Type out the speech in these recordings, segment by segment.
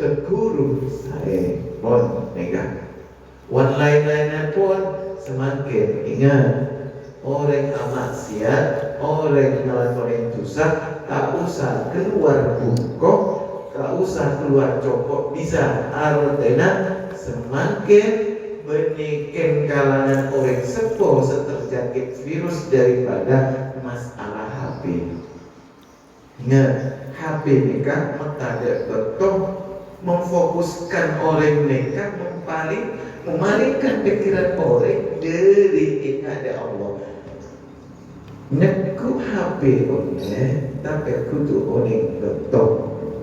ke guru saya pun nikah. Wan lain-lainnya pun semakin ingat orang maksiat, orang ngelakuin dosa, tak usah keluar bungkuk, tak usah keluar cokok, bisa artinya semakin menikin kalangan orang sepuh terjangkit virus daripada masalah HP. Ingat, HP nikah mendadak betul memfokuskan orang nikah, memalingkan pikiran orang dari ingat Allah. Nekku HP oleh tapi kudu orang betul.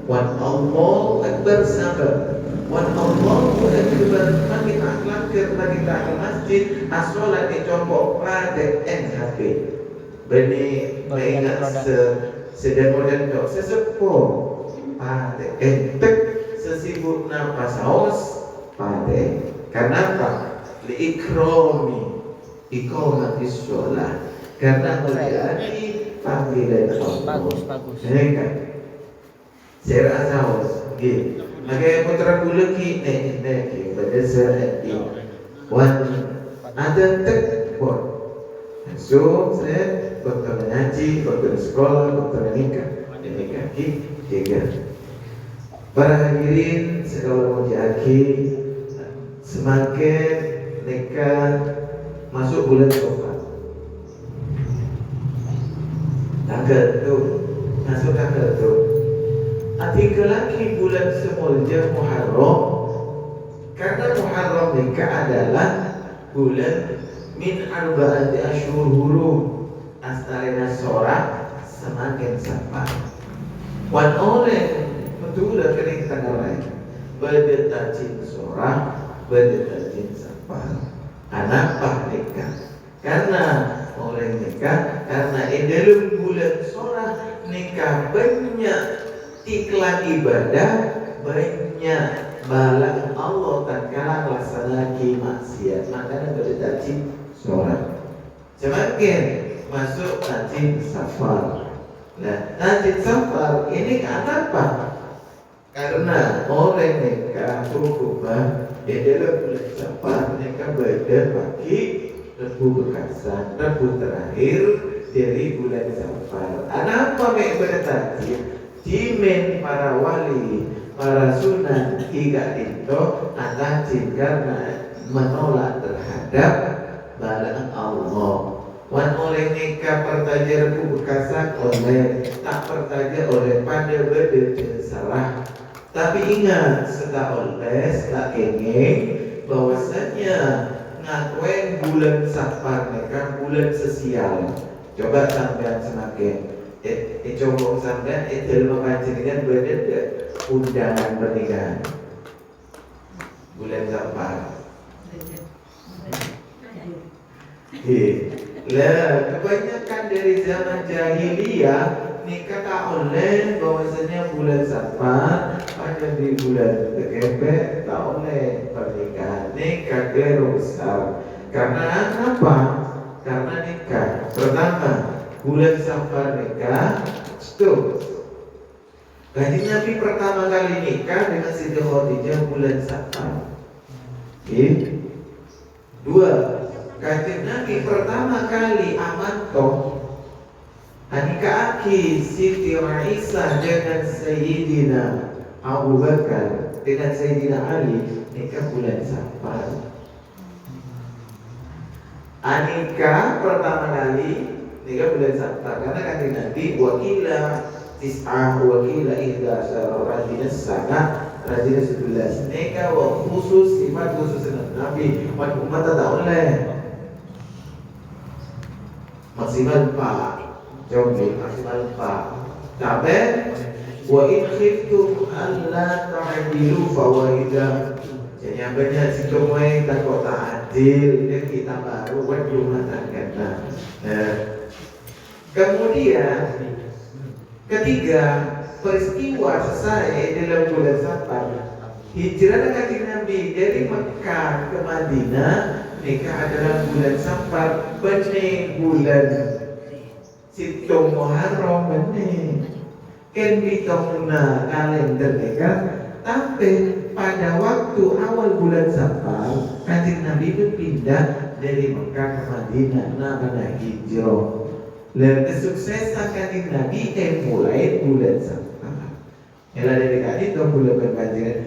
Wan Allah Akbar sabar. Wan Allah Akbar makin akhlak lagi tak ke masjid asolat dicompok pada NHP. Beni mengingat sedang modern dok sesepuh pada entek sesibuk nafas haus pada karena apa? Liikromi ikomatis sholat karena menjadi panggilan Allah. Ini kan saya rasa haus gitu. Makanya putra gula ki pada saat ini wan ada tekbor. So saya dokter mengaji, dokter sekolah, dokter menikah tiga. Para hadirin segala muji akhir, semakin nikah masuk bulan Syawal. Tanggal tu masuk tanggal tu. Artikel lagi bulan semulja Muharram, karena Muharram nikah adalah bulan min arba'ati asyhur hurum astarina sorah semakin sabar. Wan orang betul dah kena tanggal lain berdetajin sorah berdetajin sabar. Kenapa nikah? Karena orang nikah karena dalam bulan sorah nikah banyak iklan ibadah, banyak balang Allah tatkala melaksanakan maksiat, makanya berdetajin sorah. Semakin masuk tajin safar. Nah, tajin safar ini kenapa? Karena orang nikah berubah dalam bulan safar nikah beda pagi Rebu Bekasan, Rebu terakhir dari bulan safar. Kenapa mereka bertajin? Jimin para wali, para sunan hingga itu tajin karena menolak terhadap balang Allah. Wan orang nikah pertaja Rebu Bekasan oleh tak pertaja oleh pada beda salah. Tapi ingat setelah oleh setelah kenging bahwasanya ngakuin bulan Safar nikah bulan sosial. Coba sampean semakin coba sampean dalam kajian beda undangan pernikahan bulan Safar. Lah kebanyakan dari zaman jahiliyah nikah tak oleh bahwasanya bulan Safar pada di bulan Dekember tak oleh pernikahan. Nikah keliru besar. Karena apa? Karena nikah pertama bulan Safar nikah stop. Kanjeng Nabi pertama kali nikah dengan Siti Khadijah bulan Safar. Dua, Kanjeng Nabi pertama kali amantoh nikah aki Siti Aisyah dengan Sayyidina Abu Bakar dengan Sayyidina Ali nikah bulan Safar. Nikah pertama kali nikah bulan Safar karena Kanjeng Nabi wakila tis'ah wakila ihdasyar rajina sana rajina 11 nikah wa khusus sifat khusus Nabi wan umat tak oleh maksimal 4 jombi maksimal 4 tapi wa in khiftum alla ta'dilu fawaidah. Jadi yang banyak situ main takut tak adil dan kita baru buat rumah tangga. Kemudian ketiga peristiwa selesai dalam bulan Safar. Hijrah Kanjeng Nabi dari Mekah ke Madinah nikah adalah bulan Safar, benih bulan Situ Muharram benih. Kan bitongna kalender nikah Tapi pada waktu awal bulan Safar, Kanjeng Nabi itu pindah dari Mekah ke Madinah, namanya hijrah. Dan kesuksesan Kanjeng Nabi mulai bulan Safar. Yang dari kali itu bulan berpanjangan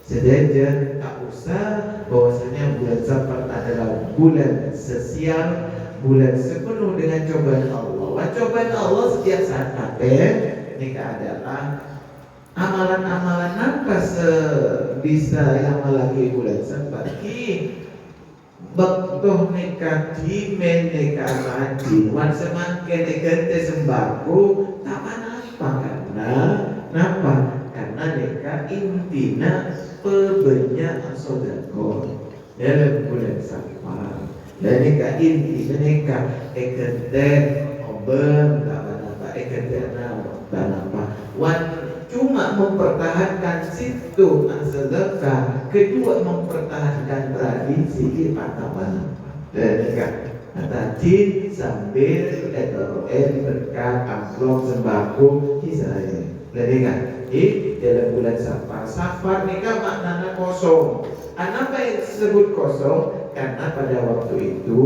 sejajar, tak usah bahwasanya bulan Safar adalah bulan sesial, bulan sepenuh dengan cobaan Allah. Cobaan Allah setiap saat ini adalah amalan-amalan apa bisa yang lagi bulan Safar ki bektoh nikah dimen nikah rajin wan semakin negante sembako tak apa karena nikah intina pebanyak sodako dalam bulan Safar dan nikah intina nikah egante oben tak apa egante apa wan cuma mempertahankan situ sedekah, kedua mempertahankan tradisi pertama dan kata jin sambil berkat amplop sembako kisahnya. Jadi kan, di dalam bulan Safar nikah maknanya kosong. Apa yang disebut kosong? Karena pada waktu itu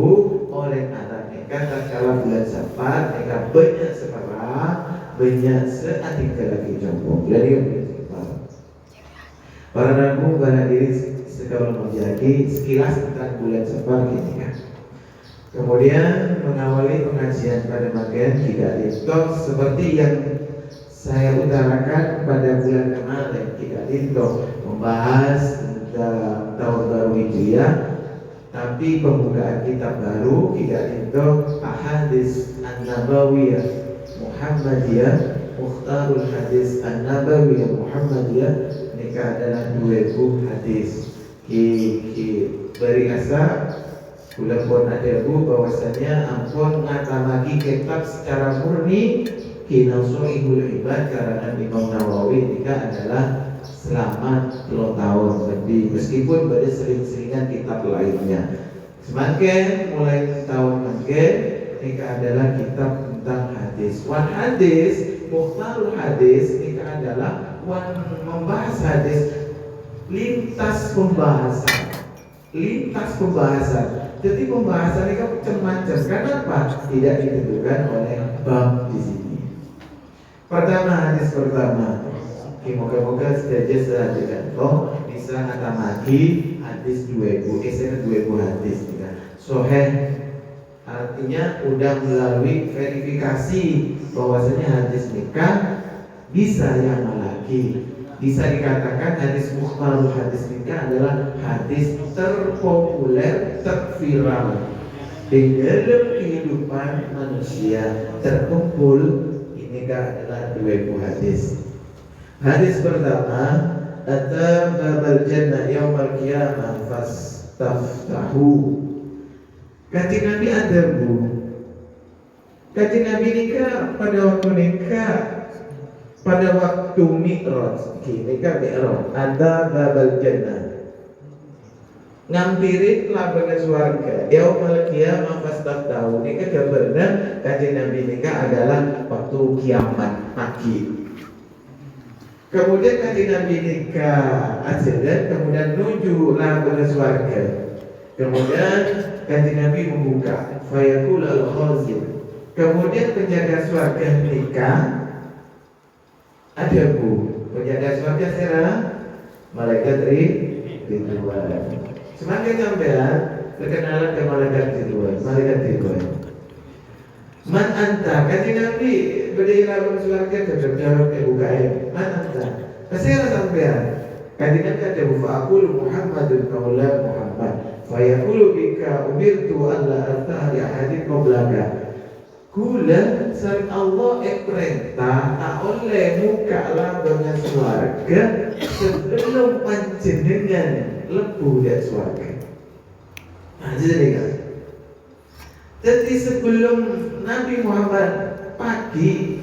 oleh anak nikah tatkala bulan Safar nikah banyak separah banyak seatik lagi jombong. Jadi para nabi pada diri sekarang menjadi sekilas tentang bulan Safar ini kan. Kemudian mengawali pengajian pada bagian 3 lintos seperti yang saya utarakan pada bulan kemarin 3 lintos membahas tentang tahun baru Hijriah, tapi pembukaan kitab baru 3 lintos Ahadits An-Nabawiyah Muhammadiyah, Mukhtarul Hadis An-Nabawiyah Muhammadiyah. Nikah adalah 2000 hadis. Beri asa sudah pun ada bahwasanya ampun ngatamagi kitab secara murni Kinausoihul Ibad karangan Imam Nawawi nikah adalah selama 10 tahun lebih, meskipun pada sering-seringan kitab lainnya. Semakin mulai tahun makin nikah adalah kitab tentang hadis. Wan hadis, mukhtarul hadis nikah adalah wan membahas hadis lintas pembahasan. Jadi pembahasan ini macam-macam. Kenapa? Tidak ditentukan oleh bab di sini. Pertama, hadis pertama. Moga-moga saja saja toh bisa ngatamagi hadis 2000 hadis juga. Soheh artinya udah melalui verifikasi bahwasanya hadis nikah bisa yang lagi. Bisa dikatakan hadis mukhtarul hadis nikah adalah hadis terpopuler, terviral di dalam kehidupan manusia terkumpul. Ini adalah 2000 hadis. Hadis pertama, Atababal jannah yaumal qiyamah fastaftahu. Kanjeng Nabi ada bu. Kanjeng Nabi nikah pada waktu nikah, pada waktu Mi'raj, nikah Mi'raj, ada babal jannah. Ngampirin lapangan surga. Yaumal qiyamah fastaftahu. Nikah gambarnya Kanjeng Nabi nikah adalah waktu kiamat pagi. Kemudian Kanjeng Nabi nikah ajadan, kemudian menuju lapangan surga. Kemudian Kanjeng Nabi membuka fayaqul al-khazin. Kemudian penjaga surga nikah ada bu. Penjaga surga serah malaikat Ridwan. Semakin sampean berkenalan ke malaikat Ridwan. Malaikat Ridwan. Man anta? Kanjeng Nabi berdiri lapangan surga terjawab UKM. Man anta? Kesera sampean. Kanjeng Nabi ada bu fa'aqul Muhammadun qaula Muhammad. Fayaqulu bika umirtu alla arta'a li ahadin qablaka. Kula sang Allah perintah tak oleh muka lapangan surga sebelum panjenengan lebu di surga. Jadi kan. Jadi sebelum Nabi Muhammad pagi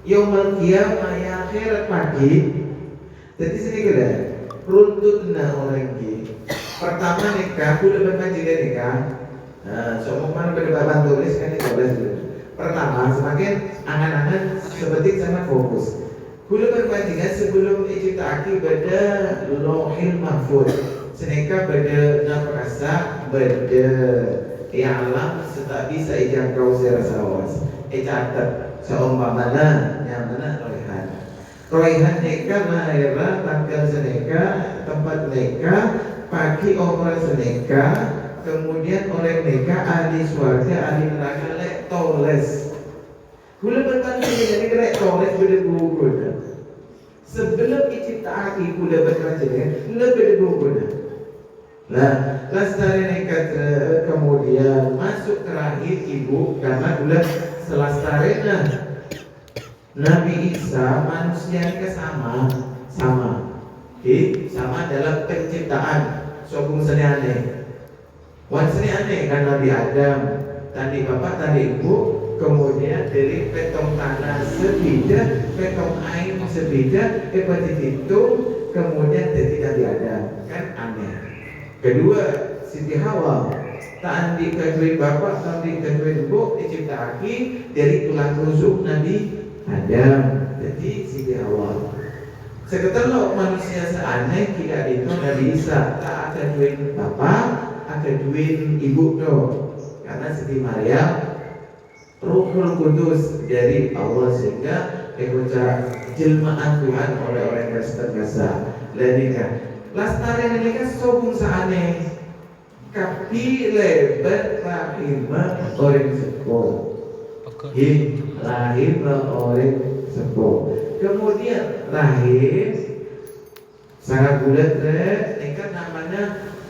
yaumul qiyamah ya akhirat pagi. Jadi sini kita runtutna orang ini. Pertama nikah, kuda berpanjangan nikah. Nah, somongan berdebat tulis kan 13 dulu. Pertama, semakin angan-angan seperti sangat fokus. Kula berbandingan sebelum diciptakan pada Lauhil Mahfuz. Seneka pada nafasa pada alam setak bisa dijangkau secara sawas. Catat seumpamana yang mana roihan. Roihan neka lahirah tanggal seneka tempat neka pagi orang seneka kemudian oleh neka ahli swarga ahli neraka lek toles. Kula bertanya ini lek toles beda buku. Sebelum diciptakan kula bertanya lebih buku. Nah, lastari nekat kemudian masuk terakhir ibu karena kula selastarena Nabi Isa manusia ini sama sama dalam penciptaan sokong seni aneh wan seni aneh kan Nabi Adam tadi bapak tadi ibu kemudian dari petong tanah sebida petong air sebida itu kemudian jadi Nabi Adam kan aneh. Kedua Siti Hawa tak andi kedua bapak tak andi kedua ibu diciptakan dari tulang rusuk Nabi Adam. Jadi Siti Hawa seketelok manusia seaneh tidak itu Nabi Isa tak akan duit bapak akan duit ibu tuh karena Siti Maryam Ruhul Kudus dari Allah sehingga ekocah jelmaan Tuhan oleh orang Kristen biasa lainnya. Lastari ini kan sobung seaneh kapi lebat lahirma orang sepuh lahirma orang sepuh kemudian lahir sangat bulat ini kan namanya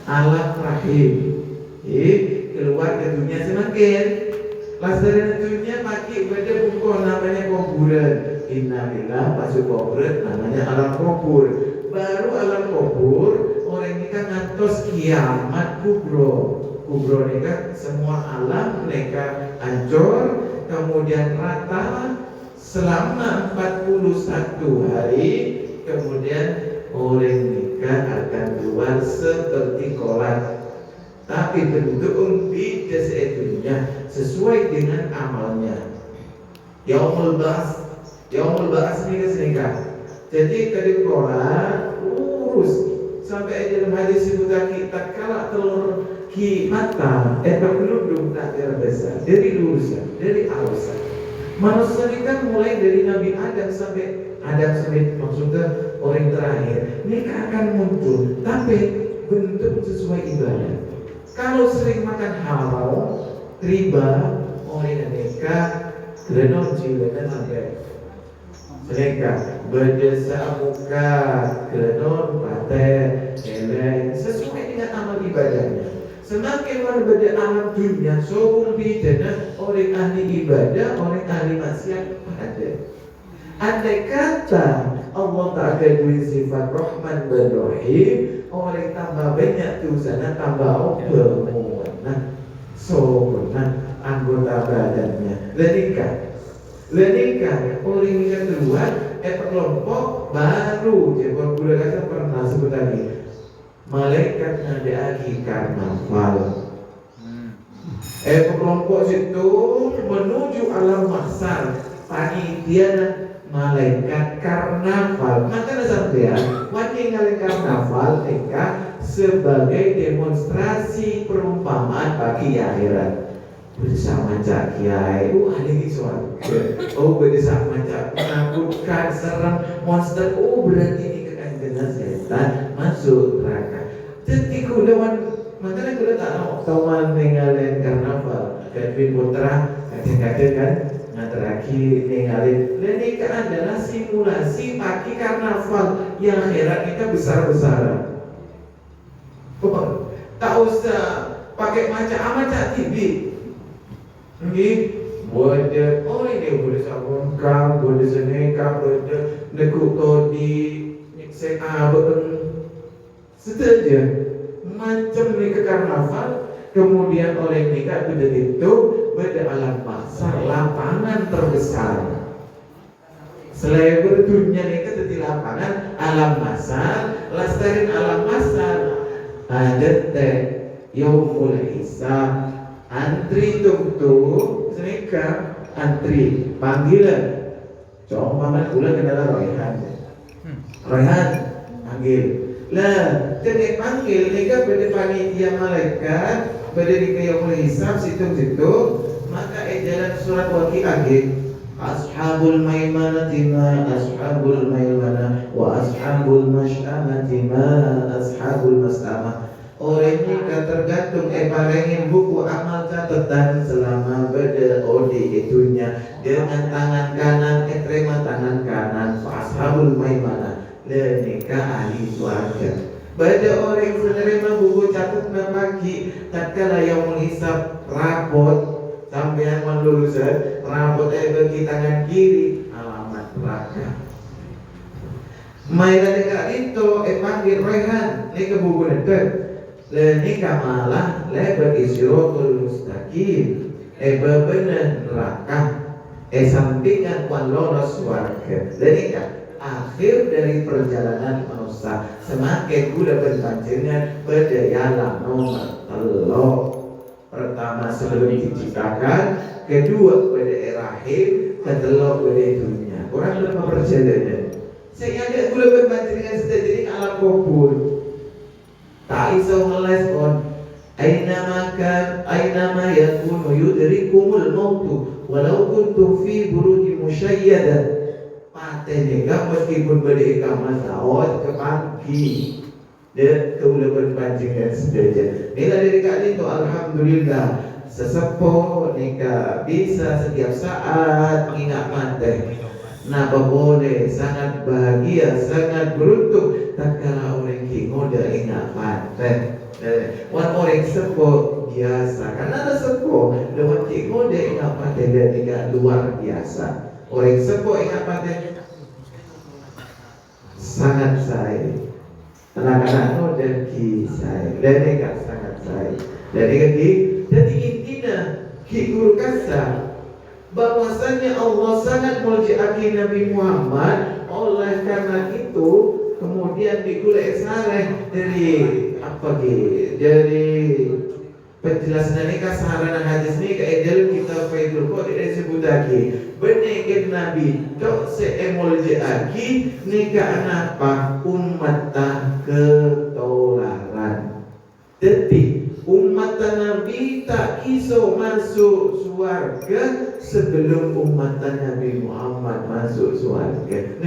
alam rahim keluar ke dunia semakin lastari dunia maki pada buku namanya kuburan innalillah masuk kuburan namanya alam kubur baru alam kubur orang ini kan ngantos kiamat kubro ini kan semua alam mereka hancur kemudian rata selama 41 hari kemudian orang nikah akan keluar seperti kolat tapi bentuk umbi desetunya sesuai dengan amalnya yaumul ba'as nikah jadi kali kolat urus sampai dalam hadis sebutkan kita kalah telur ki mata bergelundung tak terbesar dari lurusan dari alusan manusia ini kan mulai dari Nabi Adam sampai maksudnya orang terakhir mereka akan muncul tapi bentuk sesuai ibadah. Kalau sering makan haram riba orang mereka renon cilenan sampai mereka berdesa muka kenon paten eleng sesuai dengan amal ibadahnya. Semakin berbeda alam dunia sobung bidana orang ahli ibadah orang ahli maksiat ada. Andai kata Allah tak ada dua sifat Rahman dan Rahim orang tambah banyak dosanya tambah nah anggota badannya Lenika orang yang keluar kelompok baru jadi gula kata pernah sebut lagi malaikat ngadaaki karnaval kelompok situ menuju alam mahsyar panitia malaikat karnaval makanya sampean wajib ngalih karnaval mereka sebagai demonstrasi perumpamaan bagi akhirat bersama cak kiai ahli suara bersama cak menakutkan serang monster berarti ini kekangenan setan masuk neraka jadi kudawan makanya kuda tak tahuan ninggalin karnaval Kevin Putra kadang-kadang kan ngateraki ninggalin ini kan adalah simulasi pagi karnaval yang akhirat kita besar-besaran tak usah pakai macam TV boleh ini boleh sabun kam boleh seneka boleh nekuk todi nyekse seterusnya macam ni ke karnaval kemudian oleh nikah itu pada alam mahsyar lapangan terbesar selain berdunia nikah di lapangan alam mahsyar lastarin alam mahsyar ada teh yaumul hisab antri tunggu senika antri panggilan Seumpama kula kenal Raihan. Raihan panggil. Lah, jadi panggil nika pada panitia malaikat, pada dikayong hisab situ-situ, maka jalan surat waqiah Ashabul maimanati ma ashabul maimana wa ashabul masy'amati ma ashabul mas'amah. Orang ini tergantung parengin buku amal catatan selama berode itunya dengan tangan kanan terima tangan kanan ashabul maimana nikah ahli surga. Pada orang yang menerima buku catatan pagi tatkala yang menghisap rapot sampai lulusan rapot bagi tangan kiri alamat neraka. Mai dekat itu panggil Raihan ni ke buku dekat. Leni kamalah bagi siratul mustaqim bebenan neraka sampingan wan lolos warga. Leni akhir dari perjalanan manusia semakin gula berpanjangan berdayalah nomor telok. Pertama sebelum diciptakan, kedua pada akhir, ketiga pada dunia. Orang dalam perjalanan. Saya ada gula berpanjangan sudah jadi alam kubur. Tak iso ngeles kon. Ainama yakunu yudrikumul mautu walau kuntum fi buruji musyayyada. Patene gak meskipun berdeka masawat ke pagi. Dan keulapan panjangan sederja. Nila dari kali itu alhamdulillah sesepuh nikah bisa setiap saat mengingat mati. Napa boleh sangat bahagia, sangat beruntung tatkala orang ngoda ingat mati. Wan orang sepuh biasa, karena ada sepuh lewat ngoda ingat mati dan nikah luar biasa. Orang sepuh ingat mati sangat saya. Anak-anak dan kisah dan nikah sangat saya. Jadi intinya guru kasar bahwasanya Allah sangat muliakan Nabi Muhammad. Oleh karena itu kemudian digulai sareh dari dari penjelasan nikah sarana hadis nikah dalam kitab Faidul Qadir disebut lagi benih Nabi dok seemol jaki nikah apa umat ketularan. Jadi umat Nabi tak iso masuk surga sebelum umat Nabi Muhammad masuk surga.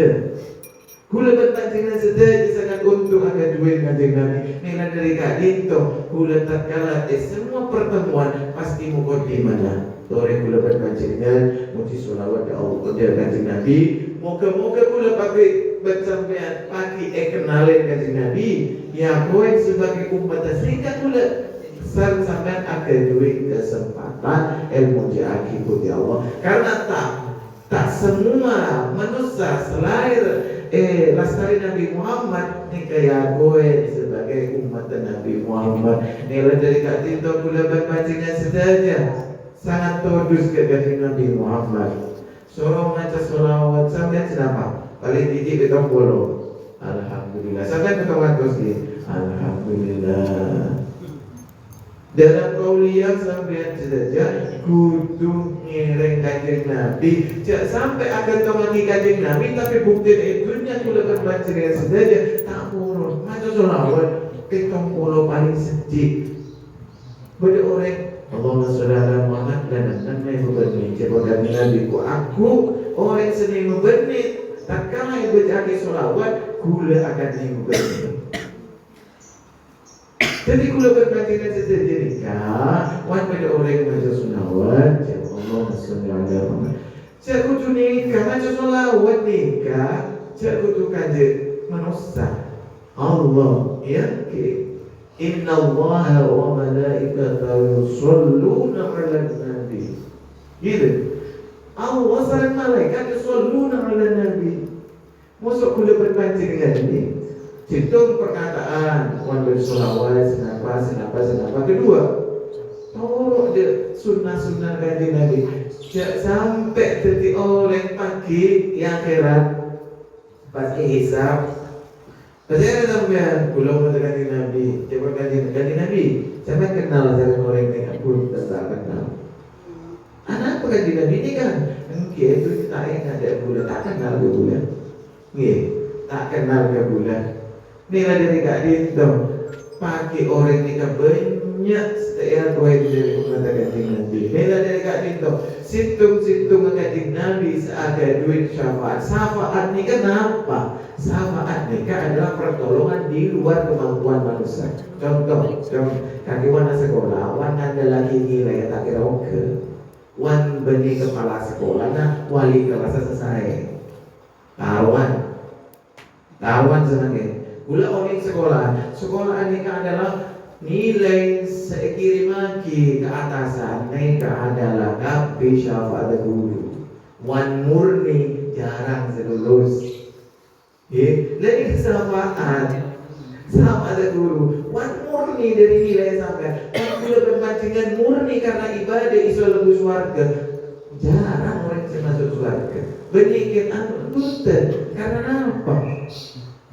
Kula bertantingan sedaya sangat untung ada duit kanjeng Nabi. Nila dari kadito kula tatkala semua pertemuan pasti mukot di mana. Tore kula bertantingan muji selawat ya Allah kepada kanjeng Nabi. Moga-moga kula pakai bersampean pagi kenalin kanjeng Nabi. Ya kowe sebagai umat sehingga kula sampean akan duit kesempatan ilmu jaki puji Allah. Karena tak semua manusia selain lestari Nabi Muhammad ni kaya kowe sebagai umat Nabi Muhammad. Nilai dari katinto kula berpancingan saja sangat todus ke Nabi Muhammad. Sorong maca solawat sampai kenapa? Paling didik betong polo. Alhamdulillah. Sampai ketemu terus alhamdulillah. Dalam kauliah sampai saja kudu ngiring kanjeng Nabi. Jangan sampai akan tomangi kanjeng Nabi tapi bukti itunya kula berpancingan saja tak purun. Maca solawat ketong polo paling sedih. Beda orang Allahumma sholli ala Muhammad dan namai berbeni. Coba Nabi ku aku orang seni membeni. Tak kala yang berjaki solawat kula akan diubah. Jadi kula berpancingan saja nikah, wan pada orang yang baca sunawat, ya Allah sholli ala Muhammad. Cak kudu nikah, baca solawat nikah, cak kudu kanjeng manusia. Allah yakin. Inna Allah wa malaikatahu yusholluna 'alan nabi. Gitu. Allah sareng malaikat yusholluna 'alan nabi. Mosok kula berpancingan ini. Hitung perkataan wan bersolawat senapa. Kedua, tolong dia sunnah kanjeng Nabi. Jangan sampai jadi orang pagi yang akhirat pas hisab. Saya sampai belum ada kanjeng Nabi. Coba kanjeng Nabi. Sampai kenal dengan orang yang aku tak kenal. Anak apa kanjeng Nabi ini kan? Nggih itu tak ada bulan, tak kenal ke bulan. Nggih, tak kenal ke bulan. Nila dari Kak Dinto, pagi orang ini banyak setiap poin dari umat kanjeng Nabi. Nila dari Kak Dinto, situng-situng kanjeng Nabi seaga duit syafaat. Syafaat ini kenapa? Syafaat ini adalah pertolongan di luar kemampuan manusia. Contoh, kaki wana sekolah, wan ada lagi nilai tak kira oke. Wan beni kepala sekolah, nah wali kelas selesai. Kawan senangnya. Gula orang sekolah ini adalah nilai sekiri maki ke atasan, mereka adalah kapi syafaat guru. Wan murni jarang selulus. Jadi syafaat guru. Wan murni dari nilai sampai. Wan gula berpancingan murni karena ibadah iso lebus warga. Jarang orang yang masuk surga. Benikit punten karena apa?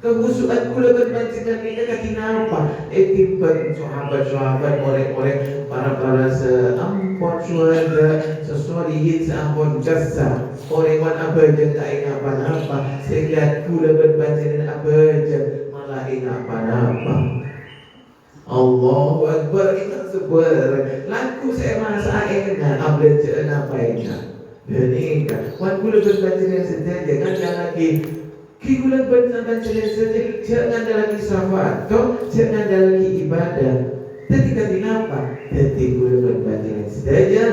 Kehusuan kula berpancingan ini kenapa? Tiba sahabat-sahabat orang-orang para seampun surga, sesolihin seampun jasa. Orang-orang abajan tak ingat apa-apa, sehingga kula berpancingan abajan malah ingat apa-apa. Allahu Akbar, kita sebar. Laku saya masa enak, abajan apa enak. Benika, wan kula berpancingan saja, jangan lagi. Kikulan bersama saja, jangan ada lagi syafaat, jangan ada lagi ibadah. Ketika dinapa, ketika kula berpancingan saja,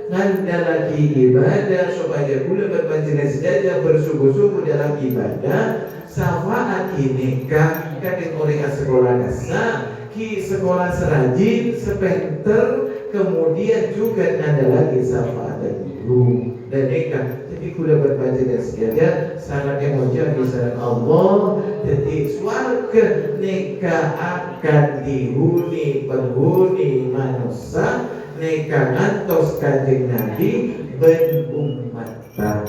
nganda lagi ibadah supaya kula berpancingan saja bersungguh-sungguh dalam ibadah. Syafaat ini kadang orang sekolah dasar, ki sekolah serajin, sepenter, kemudian juga ada lagi syafaat guru dan nikah. Jadi kula berpancingan saja sangat emosi di sana Allah. Jadi swarga nikah akan dihuni penghuni manusia, nikah ngantos kanjeng Nabi ben ummatan.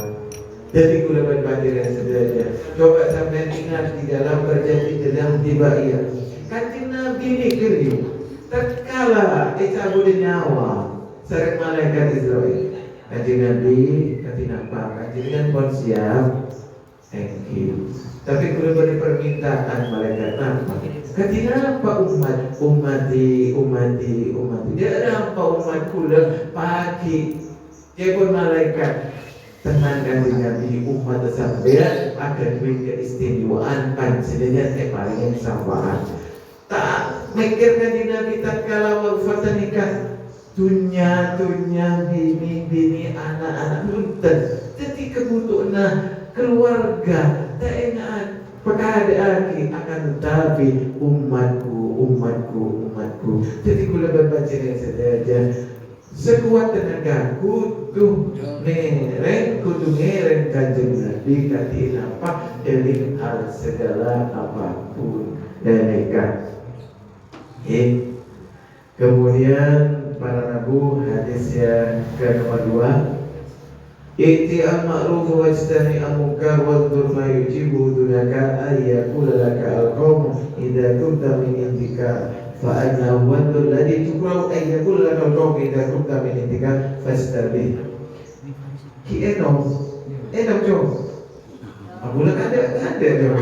Jadi kula berpancingan saja. Coba sampai ingat di dalam perjanjian dalam tibaiyah. Kanjeng Nabi ini keriu. Tatkala dicabut nyawa sareng malaikat Israel. Kanjeng Nabi katinapa kanjeng pun siap. Thank you. Tapi kula beri permintaan malaikat apa? Katinapa umati. Dia apa umat kula pagi. Dia pun malaikat teman kanjeng Nabi umat sampeyan akan duit keistimewaan panjenengan paling syafaat. Tak mikir kanjeng Nabi tatkala wafat nikah dunia bini anak-anak punten. Jadi kebutuhan keluarga tak enak keadaan akan tetapi umatku. Jadi kula berpancingan saja sekuat tenaga kudu ngereng kanjeng Nabi kati apa dari hal segala apapun dan nikah. Kemudian para nabu hadis yang ke nomor 2, I'ti al-ma'ruf wa istani al-munkar wa dhur ma yujibu dunaka ayyakula laka al-qawm idha kunta min indika fa'anna wadul ladhi tukraw ayyakula laka al-qawm idha kunta min indika fastabih. Ki enom jom abulan ada jom.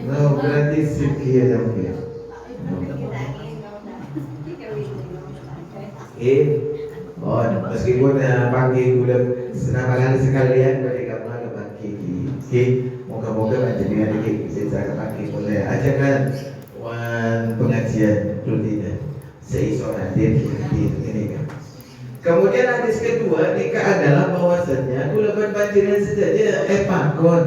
No, berarti si ki enom ya. Meskipun pagi udah senang kali sekalian dari kamar ke pagi, moga-moga panjenengan iki bisa ke pagi mulai ajakan wan pengajian rutin seiso hadir di ini kan. Kemudian hadis kedua nikah adalah bahwasanya kula panjenengan saja pakon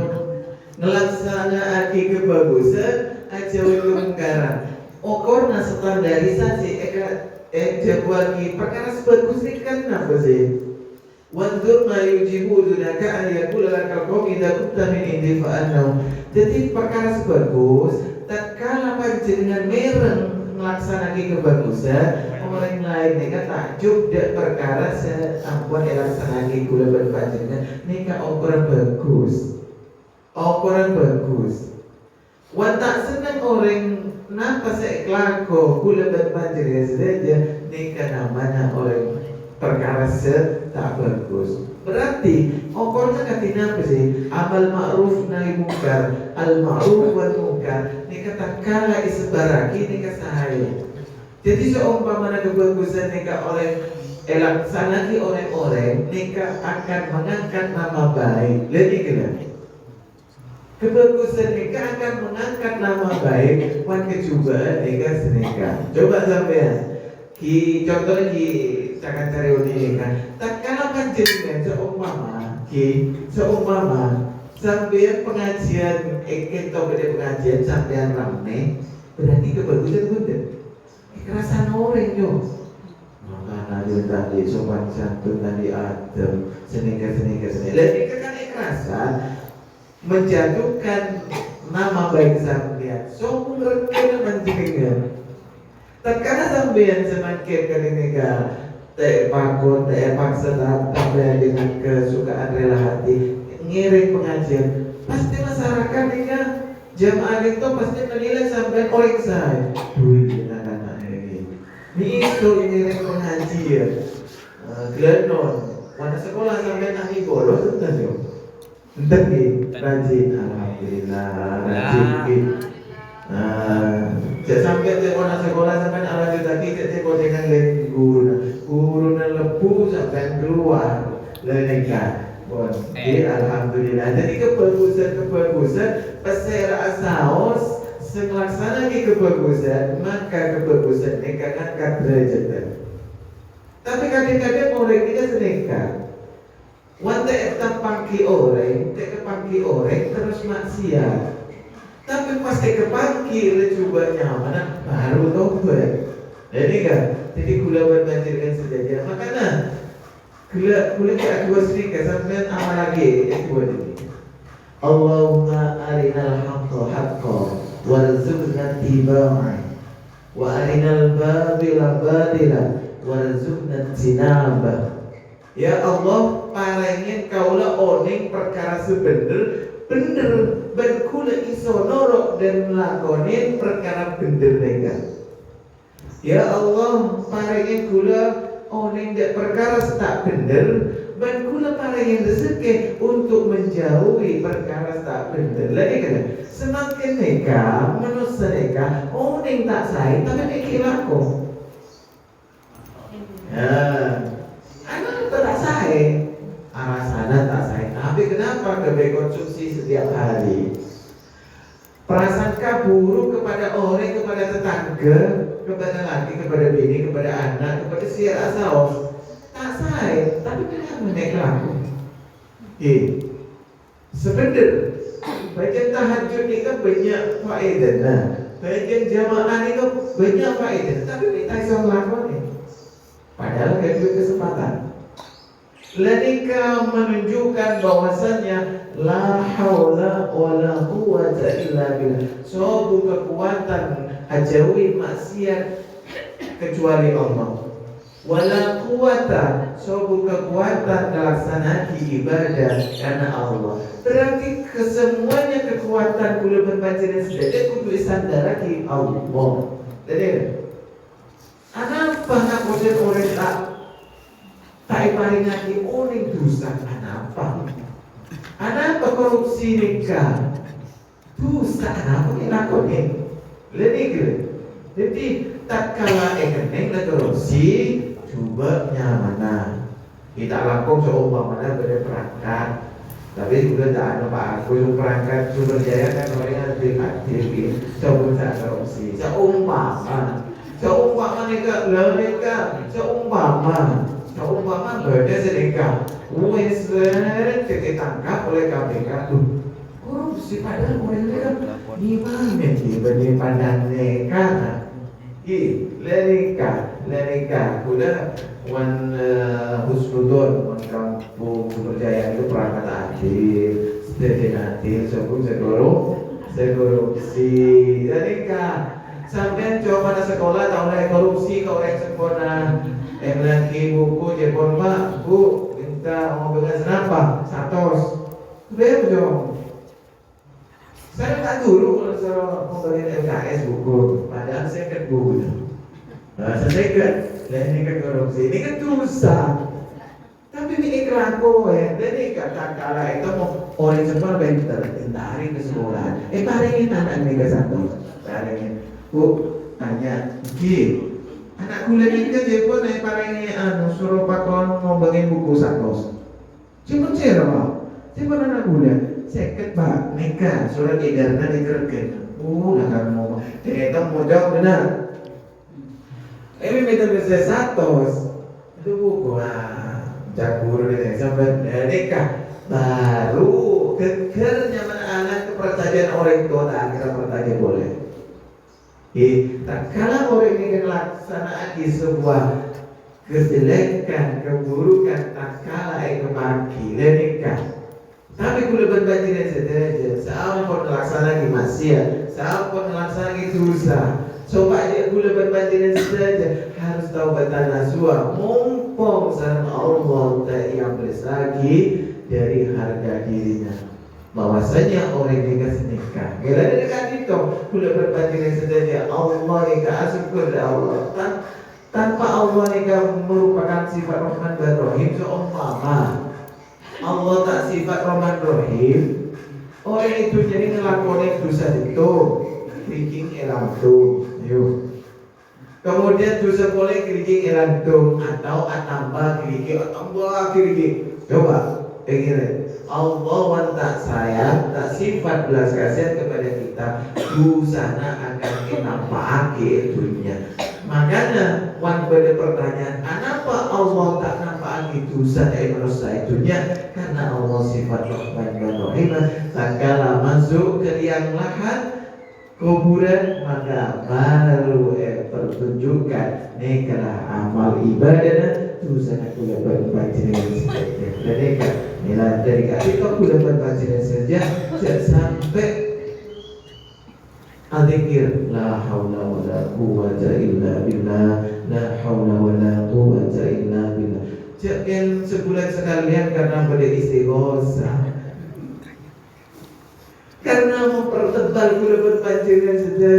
ngelaksanaake kebagusan aja kemungkaran. Okorna standarisasi jadwalki perkara sebagus ini kan apa sih? Wandur ma yujibu dunaka an yakula lakal qawm idza kunta min indi fa'annahu. Jadi perkara sebagus tatkala panjenengan mereng melaksanakan kebagusan orang lain nikah takjub dan perkara seampun melaksanakan kula panjenengan nikah ukuran bagus. Wan tak senang orang napa saya kelako kula panjenengan saja nikah namanya orang perkara tak bagus. Berarti okornya katina apa sih? Amal ma'ruf nahi mungkar, al ma'ruf wal mungkar. Ini kata kala isbaraki ini kasahaya. Jadi seumpama kebagusan nikah oleh elaksanaki oleh orang, nikah akan mengangkat nama baik. Lebih kenal. Kebagusan nikah akan mengangkat nama baik. Wan kecubaan nikah senikah. Coba sampean. Contohnya jangan cari ini kan. Tak kala panjenengan seumpama sampean pengajian kita beda pengajian sampean rame, berarti kebagusan bunda. Kerasan orang yo. Makanya dia tadi sopan santun tadi adem, senika. Lebih kan kerasan menjatuhkan nama baik sampean. So mengerti menjenengan. Terkadang sampean semakin kali nikah paksa sampai dengan kesukaan rela hati ngiring pengajian, pasti masyarakat nikah jamaah itu pasti menilai sampai orang saya. Duit anak-anak ini itu ngiring pengajian, glenon, mana sekolah sampai ahli bolos entah yo, entah rajin, alhamdulillah rajin. Sampai di sekolah sampai ala juta kita teko dengan guru na lepu sampai keluar lenika. Alhamdulillah. Jadi kebagusan pesera asaos selaksana ki kebagusan, maka kebagusan nikah kan derajat. Tapi kadang-kadang orang kita senikah. Wante pangki orang terus maksiat. Tapi pasti kepangki coba nyaman baru tobat. Jadi kan, jadi gula banjirkan sejajar. Makanya gula kita dua sedikit sampai amal lagi yang dua ini. Allahumma arinal haqqa haqqa warzuqna tiba'ah wa arinal batila batila warzuqna tinabah. Ya Allah, paringin kaulah oning perkara sebener berkula iso norok dan melakonin perkara bener nega. Ya Allah, paringin kula oning dek perkara tak bener dan kula paringin rezeki untuk menjauhi perkara tak bener. Lagi kan, semakin nega, manusia nega, oning tak say tapi mikir lako. Anak tak say. Alasannya tak saya. Tapi kenapa kebe konsumsi setiap hari? Prasangka buruk kepada orang, kepada tetangga, kepada laki, kepada bini, kepada anak, kepada siapa saus. Tak saya. Tapi kenapa mereka laku? Sebenar. Bagian tahajud ini kan banyak faedah. Bagian jamaah ini kan banyak faedah. Tapi kita bisa melakukan. Padahal gak ada kesempatan. Lenika menunjukkan bahwasannya la haula wala quwwata illa billah. Suatu kekuatan ajawi maksiat kecuali Allah. Wala quwwata, suatu kekuatan melaksanakan ibadah karena Allah. Berarti kesemuanya kekuatan kula berbaca sedaya kudu sandaraki Allah. Jadi apa nak bosan orang tak paringati orang dosa apa? Apa korupsi nikah? Dosa apa kita lakukan? Lebih jadi tak kalah ekeneng la korupsi coba nyamana. Kita lakukan seumpamanya pada perangkat. Tapi juga tak ada Pak Aku perangkat sumber jaya kan orang aktif coba tak korupsi. Seumpama nikah, seumpama beda sedekah, wes ditangkap oleh KPK tuh korupsi padahal orang itu gimana sih bagi pandang nikah, lenika, udah wan husnudon, wan kampung Sumberjaya itu perangkat adil, sedekah adil, korupsi, lenika. Sampai coba pada sekolah tak oleh korupsi kau oleh sekolah lagi buku jepon Pak Bu minta mau bekas kenapa 100 dong. Saya tak guru kalau suruh pemberian LKS buku padahal saya kan buku saya kan ini kan korupsi ini kan dosa tapi Tapi ini kelaku ya. Jadi kata kala itu mau orang semua pinter, tarik ke sekolah. Paringin anak ini ke satu. Paringin. Bu, tanya, anak kuliah ini kan dia pun paringin suruh pakon mau bagiin buku satu. Cuma cerah, cuma anak kuliah. Seket pak, nikah, surat edarnya dikerjakan. Lah mau. Ternyata modal benar. Ini minta bisa satu. Itu buku Jakuru ini sampai nikah baru kekernya mana anak kepercayaan orang tua tak kira pertanyaan boleh. Tak kala orang ini melaksanakan di sebuah kejelekan, keburukan tak kala kemaki nikah. Tapi kalau berbanjiran saja, sampun melaksanakan maksiat, sampun melaksanakan dosa. Coba aja gula berbanjiran saja harus tahu betana nasuah mumpung sarana Allah tak yang lagi dari harga dirinya bahwasanya orang yang dikasih nikah bila dekat itu gula berbanjiran saja Allah nikah syukur Allah tanpa Allah nikah merupakan sifat Rahman dan Rahim seumpama Allah tak sifat Rahman Rahim orang itu jadi ngelakuin dosa itu bikin elantung. Kemudian dosa boleh keriki elantung atau atamba keriki atamba keriki. Coba pikirin. Allah wan tak sayang, tak sifat belas kasihan kepada kita. Dosana akan dinampaki dunia. Makanya wan pada pertanyaan, kenapa Allah tak nampaki dosa manusia dunia? Karena Allah sifat Rahman dan Rahim. Tak kala masuk ke liang lahat kuburan maka baru pertunjukan neklah amal ibadah tu sangat pula berbajiran saja. Dan nilai dari kali itu pula berbajiran saja sampai adzikir la haula wala quwwata illa billah la haula wala quwwata illa billah. Jangan sebulan sekalian karena pada istighosah. Karena mempertebal gula berbanjiran saja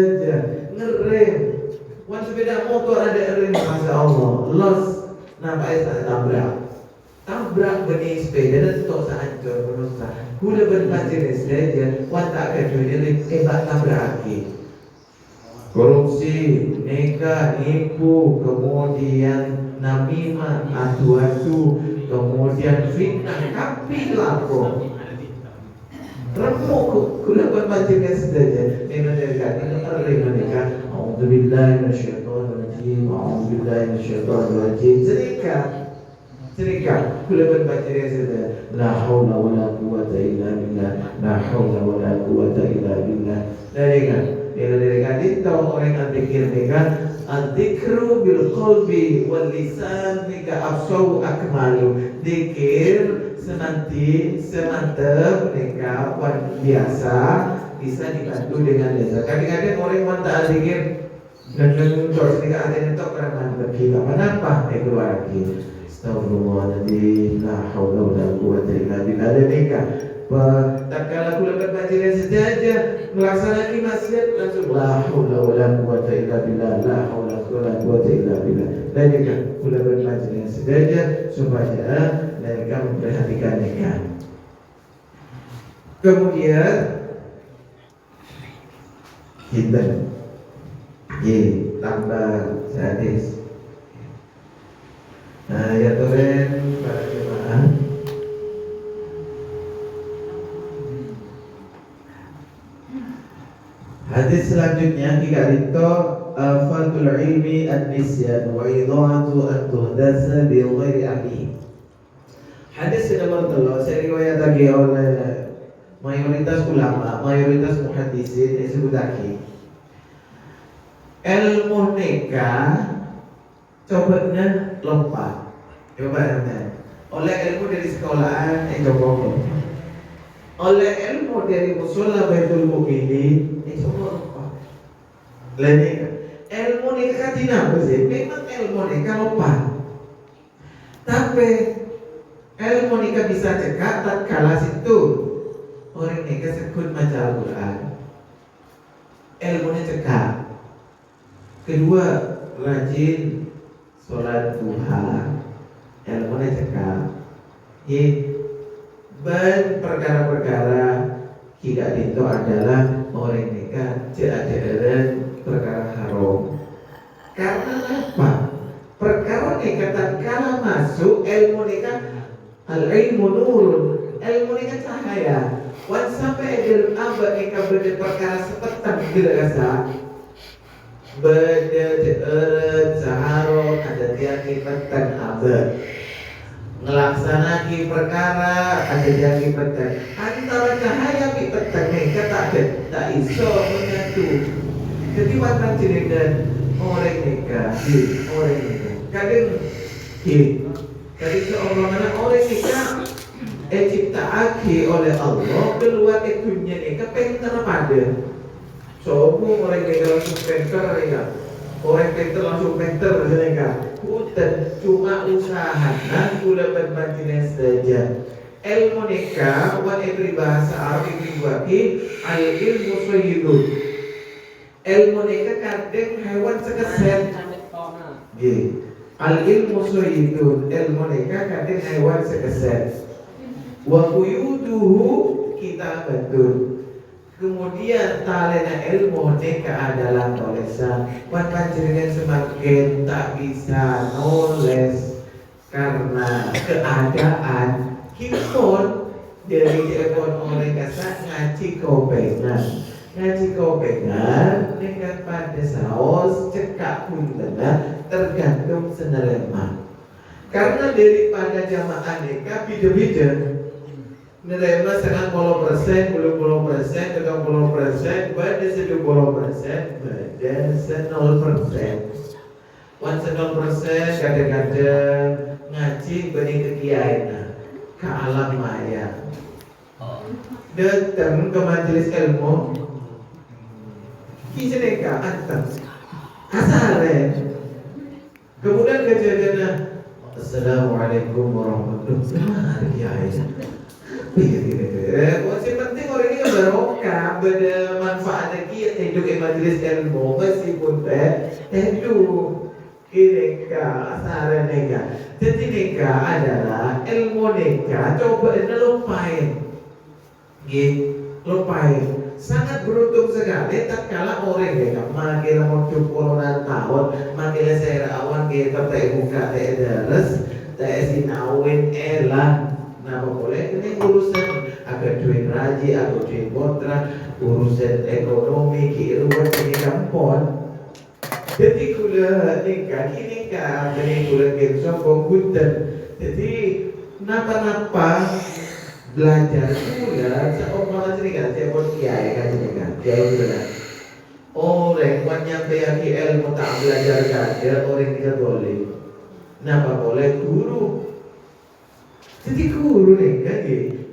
ngerem. Wan sepeda motor ada rem masya Allah los nampak tak tabrak benih sepeda dan tok sehancur merusak gula berbanjiran saja wan tak ada dunia hebat tabrak lagi korupsi, neka, nipu, kemudian namimah, adu-adu, kemudian fitnah, tapi lapor remuk gula berbanjiran saja dengan dekat ini ering mereka auzubillahi minasyaitonir rajim auzubillahi minasyaitonir rajim cerita gula berbanjiran saja la haula wala quwwata illa billah la haula wala quwwata illa billah dari itu orang adzikir mereka adzikru bil qalbi wal lisan mika afsau akmalu dzikir senanti semantap mereka biasa bisa dibantu dengan desa. Kadang-kadang orang yang tak zikir dan terus tidak ada yang tak pernah mantap kita. Kenapa? Keluar lagi. Astagfirullahaladzim. La haula wala quwwata illa billah. Mereka tak kala kula berbanjiran saja melaksanakan maksiat langsung la haula wala quwwata illa billah. La haula wala quwwata illa billah. Mereka kula berbanjiran saja supaya mereka memperhatikan mereka. Kemudian kita tambah hadis. Ya Tuhan para jemaah. Hadis selanjutnya kita itu fadlul ilmi an-nisyan wa idha'atu an-tuhdasa bi ghairi ahli. Hadis nomor 3 saya riwayatkan oleh mayoritas ulama, mayoritas muhaddisin disebut lagi. Ilmu nikah cobanya lompat. Coba oleh ilmu dari sekolahan coba. Oleh ilmu dari musola Baitul Mukminin coba lompat. Lain ilmu nikah tidak sih. Memang ilmu nikah lompat. Tapi ilmu nikah bisa cekak tak kalah situ orang nikah sekut maca Al-Quran ilmunya cekak. Kedua rajin sholat duha ilmunya cekak. Ye, ben perkara-perkara kita itu adalah orang nikah jadiran perkara haram. Karena apa? Perkara nikah tatkala masuk ilmu nikah, al ilmu nurun, ilmu nikah cahaya. Wan sampai dalam abad nikah beda perkara sepetan bila rasa beda jadiran saharo ada tiap petang abad. Ngelaksanakan perkara ada yang petang antara cahaya di petang mereka tak iso menyatu. Jadi warna jenengan orang nikah, orang nikah. Kadang seorang anak orang nikah ciptaake oleh Allah keluar dunia nikah pinter pada. Sopo orang nikah langsung pinter nikah. Orang pinter langsung pinter nikah. Bukan cuma usaha gula berbandingnya saja. Ilmu nikah wan bahasa Arab ibri al ilmu sayyidun. Ilmu nikah kadang hewan sekeset. Al ilmu sayyidun. Ilmu nikah kadang hewan sekeset. Wa quyuduhu kita betul. Kemudian talena ilmu nikah adalah tulisan. Panjenengan semakin tak bisa nulis karena keadaan kipun dari telepon orang kasar ngaji kopengan dengan pada saus cekak puntenah tergantung senerema. Karena daripada jamaah nikah beda-beda. Nerima 90%, 30%, 30%, pada 70%, pada 0%. Wan 0% kadang-kadang ngaji benih ke kiai ke alam maya. Datang ke majelis ilmu, kisah nikah antam, asalen. Kemudian kejadian, Assalamualaikum warahmatullahi wabarakatuh. Yang penting orang ini barokah, beda manfaat lagi hidup di majelis ilmu meskipun hidup ini asaran nikah. Jadi nikah adalah ilmu nikah. Coba lupain, lupain. Sangat beruntung sekali tatkala orang nikah makin mau 70 tahun, makin saya awan kita tak buka tak deres, tak sinawin elah. Nah, boleh ini urusan agak duit raji, agak duit kontrak, urusan ekonomi, kiruan ini kampon. Jadi kula nikah, jadi kula sombong punten. Jadi napa belajar kula seorang nikah, saya pun kiai kan nikah, kiai benar. Orang yang nyampe ilmu tak belajar saja, orang nikah boleh. Napa boleh guru? Jadi guru nikah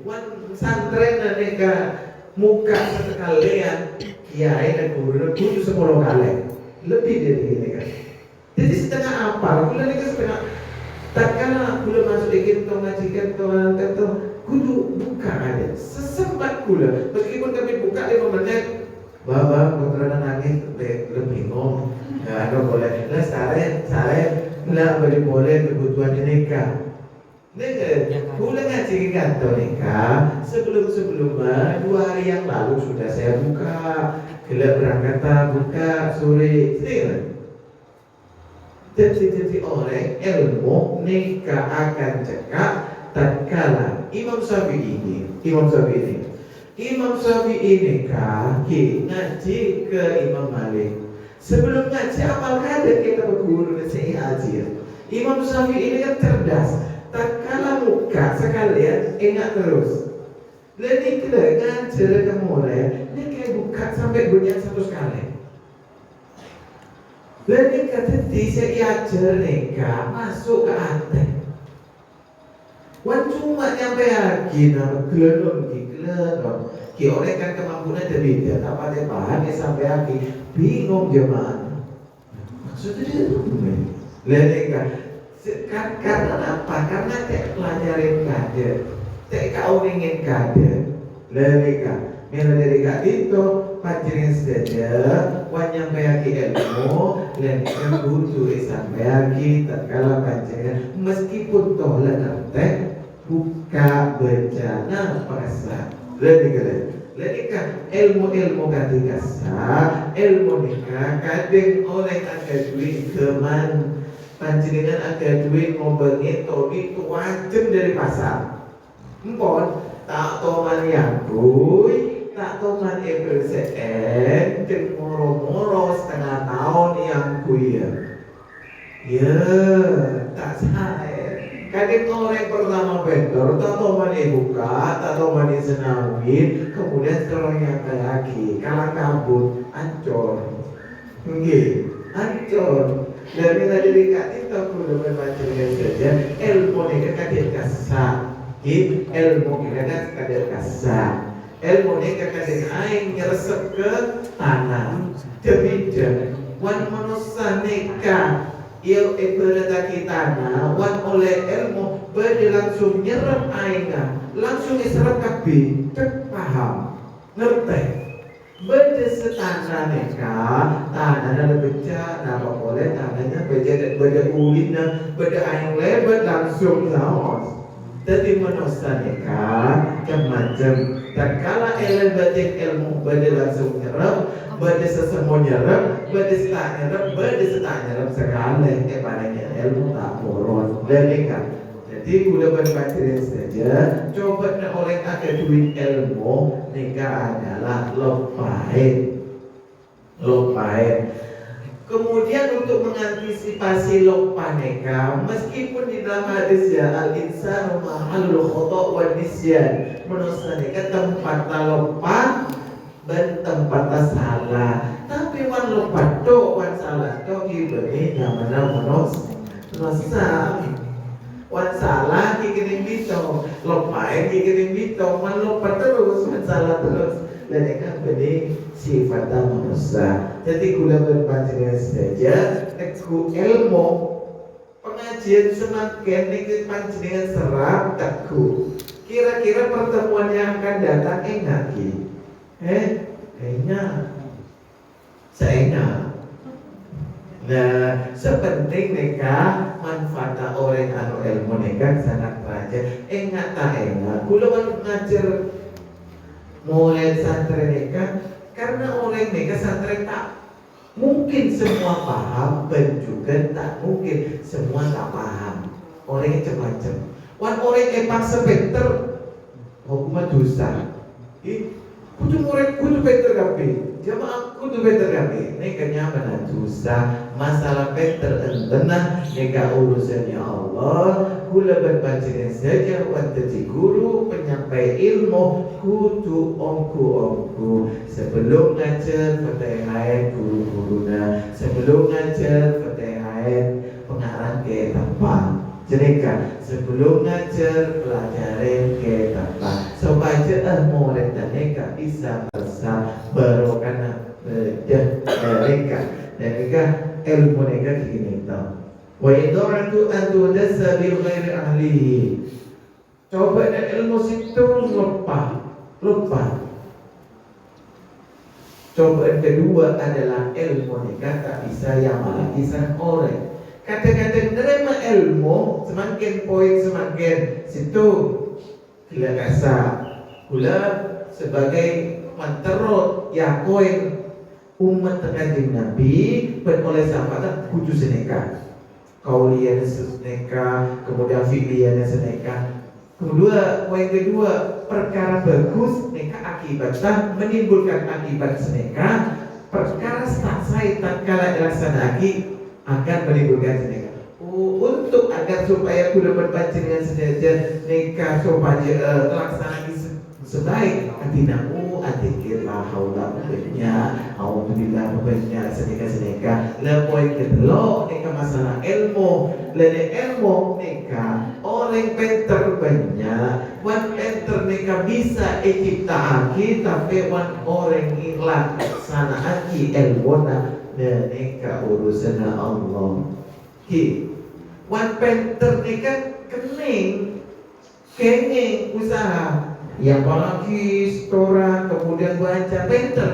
wan santren nikah muka sekalian kiai dan guru 10 kali lebih dari ini kan. Jadi setengah apa? Gula nikah setengah. Tatkala gula masuk ikin ngajikan atau kudu buka aja. Sesempat gula. Meskipun kami buka 5 menit, bapak putra nangis lebih ngomong. Nggak boleh. Lah saren nggak boleh kebutuhan nikah. Gula ngaji kantor nikah sebelumnya 2 hari yang lalu sudah saya buka gelap berangkat buka sore jadi orang ilmu nikah akan cekak tatkala Imam Syafi'i nikah ngaji ke Imam Malik. Sebelum ngaji apal kada kita berguru nasihat aja. Imam Syafi'i ini kan cerdas. Tatkala muka sekalian ingat terus. Lalu kita ngajar kamu ini kayak buka sampai bunyi 100 kali. Lalu kata saya ajar nikah masuk ke hati. Wan cuma nyampe lagi nama gelon. Ki orang kan kemampuannya berbeda. Apa dia paham sampai lagi bingung jemaah. Maksudnya dia lalu karena apa? Karena tak pelajarin kader, tak kau ingin kader, lelika, melelika itu pacarin saja, wanyang bayaki ilmu, lelika butuh sampai lagi tak kalah pacarin, meskipun tolak nanti buka bencana pasar. Jadi kan ilmu ketika ilmu nikah kadang oleh ada duit keman panjenengan ada duit ngomongin todi itu wajib dari pasar. Empon tak toman yang bui tak toman EPCN dan moro-moro setengah tahun yang kuya. Ya tak saya. Kadang orang pertama vendor, tato mani buka, tato mani senawin, kemudian sekarang yang lagi, kalah kabut, ancur, ancur. Dan kita dirikat itu perlu membacakan saja. Ilmu ini kadang kasar, ilmu ini kadang kasar, ilmu ini kadang aing nyeresep ke tanah, demi wan manusia nikah. Ia ibarat kita wan oleh ilmu berde langsung nyerap aina langsung diserap kabi cek paham ngerti berde setanah neka tanah ada beca nama boleh tanahnya berde ulina berde aing lebat langsung laos jadi manusia neka macam tak kala batik ilmu berde langsung nyerap berde sesemua nyerap berde setak nyerap sekali padanya ilmu tak boros dan nikah. Jadi udah berpacaran saja coba nak oleh ada duit ilmu nikah adalah lopain kemudian untuk mengantisipasi lupa nikah meskipun di dalam hadis ya al-insanu mahallul khata' wa nisyan manusia nikah tempat lupa dan tempat salah tapi wan lupa do wan salah do ibeni namanya manusia wan salah kikiring bito lupa kikiring bito wan lupa terus wan salah terus dan ikan beni sifat manusia jadi gula berpacaran saja teku ilmu pengajian semakin nikit panjenengan serap teku kira-kira pertemuan yang akan datang enggak kayaknya saya ingat. Nah, sepenting nikah manfaat orang anu ilmu nikah sangat banyak. Ingat tak ingat? Kulo ngajar mulai santri nikah karena orang nikah santri tak mungkin semua paham dan juga tak mungkin semua tak paham. Orangnya macam-macam. Wan orang epak sepinter hukuman dosa. Kudu pinter kabeh. Jamaah kudu pinter kabeh. Nek kenyaman dosa, masalah pinter entenah nek urusannya Allah. Kula berpacaran saja wantati guru penyampai ilmu kudu omku sebelum ngajar petai guru-guruna sebelum ngajar petai pengarang ke tempat jeneka sebelum ngajar pelajarin ke tempat supaya murid dan mereka bisa barokah mereka ilmu mereka begini tahu. Wa idaratu an tudassa bil ghairi ahlihi. Coba nak ilmu situ lupa. Coba kedua adalah ilmu nikah tak bisa yang malah kisah orang. Kata-kata menerima ilmu semakin poin semakin situ gila kasar. Gula sebagai manterot ya koin umat Kanjeng Nabi beroleh sahabat kudu seneka. Kaulian seneka, kemudian fi'lian seneka. Poin kedua, perkara bagus neka akibatnya menimbulkan akibat seneka. Perkara tak saya tak kala dilaksanakan akan menimbulkan seneka. Untuk agar supaya kuda berpacaran sejajar neka supaya laksanakan sebaik atinamu atikir la haula ubenya auzubillah ubenya seneka la poin kedua neka masalah ilmu lene ilmu neka orang pinter banyak wan pinter neka bisa ciptaaki tapi wan orang ikhlas sana aki ilmuna neka urusan Allah wan pinter neka kening usaha yang apalagi setoran kemudian baca pinter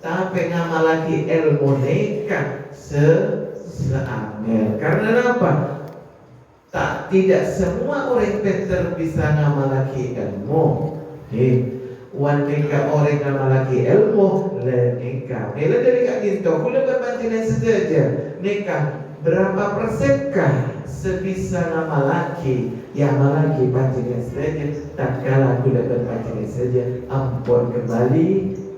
tapi nama lagi ilmu nikah seangel karena apa? Tidak semua orang pintar bisa ngamalaki ilmu. Wanita orang ngamalaki ilmu, nikah. Nila dari kak Ginto, kula berpancingan saja. Nikah berapa persenkah sebisa ngamalaki yang malaki pancingan saja? Tak kalah kula berpancingan saja. Ampun kembali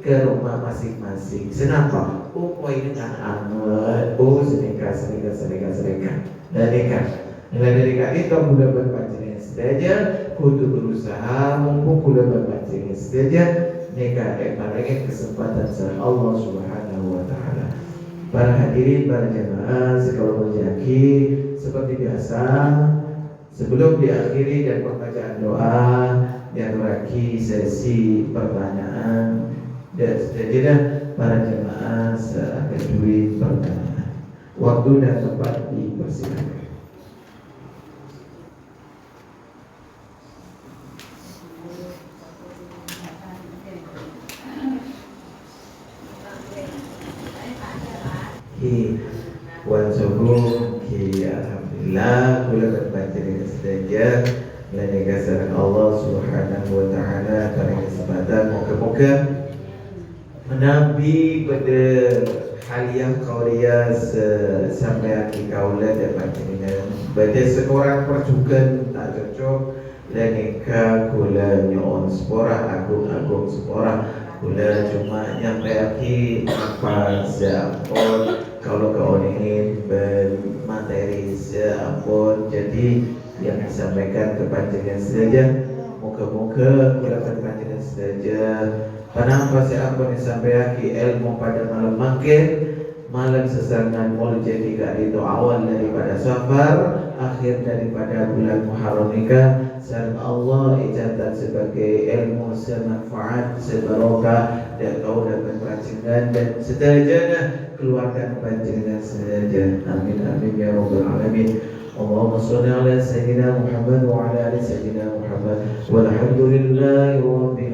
ke rumah masing-masing. Kenapa? Upoi dengan amat. Senikah. Dan nikah. Nilai dari kak itu mudah berpancingan saja, kudu berusaha mumpung kuda berpancingan saja. Nikah paling kesempatan sama Allah Subhanahu Wa Taala. Para hadirin, para jemaah sekalian berjaki, seperti biasa sebelum diakhiri dan pembacaan doa diakhiri sesi pertanyaan dan seterusnya. Para jemaah akan duit pertanyaan. Waktu dan tempat dipersilakan. Puan Sogung, alhamdulillah, kula berpancingan saja. Melalui kasih Allah Subhanahu Wa Taala pada kesempatan moga-moga menabi pada haliah kauliah sampai akhir kaulah dapat dengan pada seorang perjukan tak cocok dan nikah kula nyon spora agung spora kula cuma nyampe akhir apa seampun kalau kau ingin bermateri seampun. Jadi yang disampaikan kepanjangan saja, moga-moga mendapatkan panjangan saja. Panampa seampun disampaikan ilmu pada malam malam sesangan mau jadi gak itu awal daripada Safar, akhir daripada bulan Muharram nikah. Serta Allah ijazah sebagai ilmu semanfaat sebarokah dan kau dapat pancingan dan seterusnya keluarkan pancingan saja. Amin amin ya rabbal alamin. Allahumma sholli ala sayyidina Muhammad wa ala ali sayyidina Muhammad walhamdulillahi rabbil